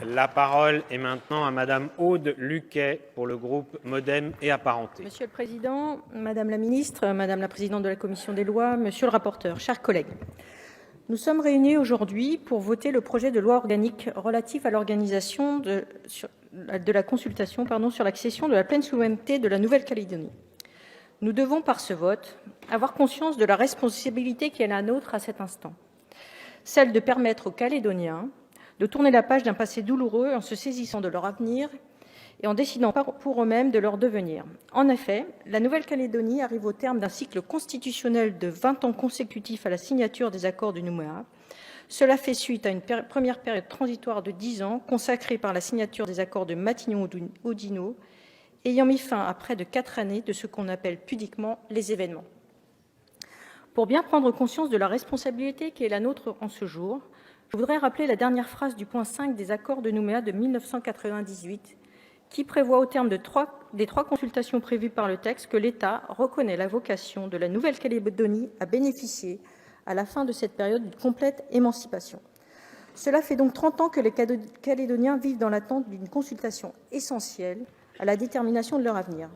La parole est maintenant à Madame Aude Luquet pour le groupe Modem et Apparentés. Monsieur le Président, Madame la Ministre, Madame la Présidente de la Commission des lois, Monsieur le rapporteur, chers collègues, nous sommes réunis aujourd'hui pour voter le projet de loi organique relatif à l'organisation de la consultation sur l'accession de la pleine souveraineté de la Nouvelle-Calédonie. Nous devons, par ce vote, avoir conscience de la responsabilité qui est la nôtre à cet instant, celle de permettre aux Calédoniens de tourner la page d'un passé douloureux en se saisissant de leur avenir et en décidant pour eux-mêmes de leur devenir. En effet, la Nouvelle-Calédonie arrive au terme d'un cycle constitutionnel de 20 ans consécutifs à la signature des accords de Nouméa. Cela fait suite à une première période transitoire de 10 ans consacrée par la signature des accords de Matignon-Oudinot, ayant mis fin à près de 4 années de ce qu'on appelle pudiquement les événements. Pour bien prendre conscience de la responsabilité qui est la nôtre en ce jour, je voudrais rappeler la dernière phrase du point 5 des accords de Nouméa de 1998, qui prévoit au terme des trois consultations prévues par le texte que l'État reconnaît la vocation de la Nouvelle-Calédonie à bénéficier, à la fin de cette période, d'une complète émancipation. Cela fait donc 30 ans que les Calédoniens vivent dans l'attente d'une consultation essentielle à la détermination de leur avenir.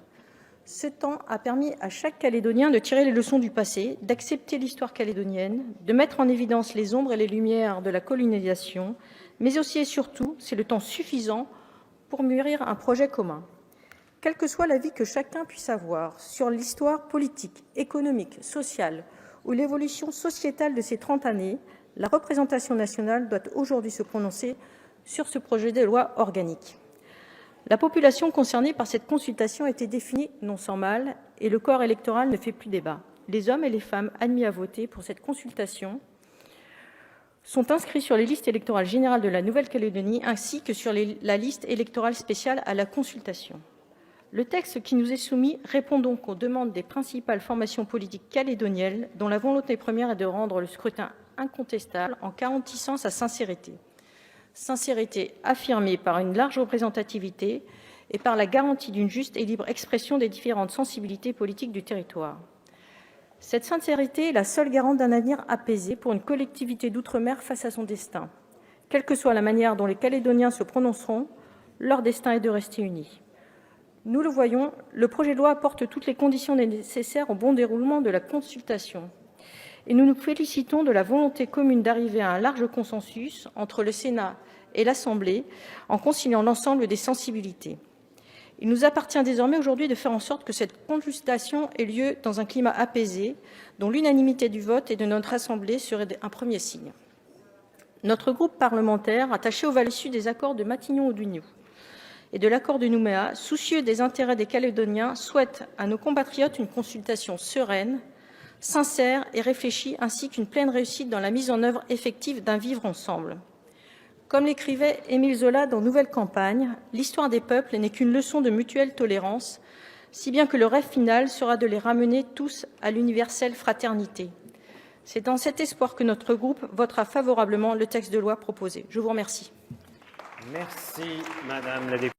Ce temps a permis à chaque Calédonien de tirer les leçons du passé, d'accepter l'histoire calédonienne, de mettre en évidence les ombres et les lumières de la colonisation, mais aussi et surtout, c'est le temps suffisant pour mûrir un projet commun. Quel que soit l'avis que chacun puisse avoir sur l'histoire politique, économique, sociale ou l'évolution sociétale de ces 30 années, la représentation nationale doit aujourd'hui se prononcer sur ce projet de loi organique. La population concernée par cette consultation a été définie non sans mal et le corps électoral ne fait plus débat. Les hommes et les femmes admis à voter pour cette consultation sont inscrits sur les listes électorales générales de la Nouvelle-Calédonie ainsi que sur la liste électorale spéciale à la consultation. Le texte qui nous est soumis répond donc aux demandes des principales formations politiques calédoniennes dont la volonté première est de rendre le scrutin incontestable en garantissant sa sincérité. Sincérité affirmée par une large représentativité et par la garantie d'une juste et libre expression des différentes sensibilités politiques du territoire. Cette sincérité est la seule garante d'un avenir apaisé pour une collectivité d'outre-mer face à son destin. Quelle que soit la manière dont les Calédoniens se prononceront, leur destin est de rester unis. Nous le voyons, le projet de loi apporte toutes les conditions nécessaires au bon déroulement de la consultation. Et nous nous félicitons de la volonté commune d'arriver à un large consensus entre le Sénat et l'Assemblée en conciliant l'ensemble des sensibilités. Il nous appartient désormais aujourd'hui de faire en sorte que cette consultation ait lieu dans un climat apaisé, dont l'unanimité du vote et de notre Assemblée serait un premier signe. Notre groupe parlementaire, attaché aux valeurs issues des accords de Matignon-Oudinot et de l'accord de Nouméa, soucieux des intérêts des Calédoniens, souhaite à nos compatriotes une consultation sereine, sincère et réfléchie, ainsi qu'une pleine réussite dans la mise en œuvre effective d'un vivre ensemble. Comme l'écrivait Émile Zola dans Nouvelle Campagne, l'histoire des peuples n'est qu'une leçon de mutuelle tolérance, si bien que le rêve final sera de les ramener tous à l'universelle fraternité. C'est dans cet espoir que notre groupe votera favorablement le texte de loi proposé. Je vous remercie. Merci, Madame la députée.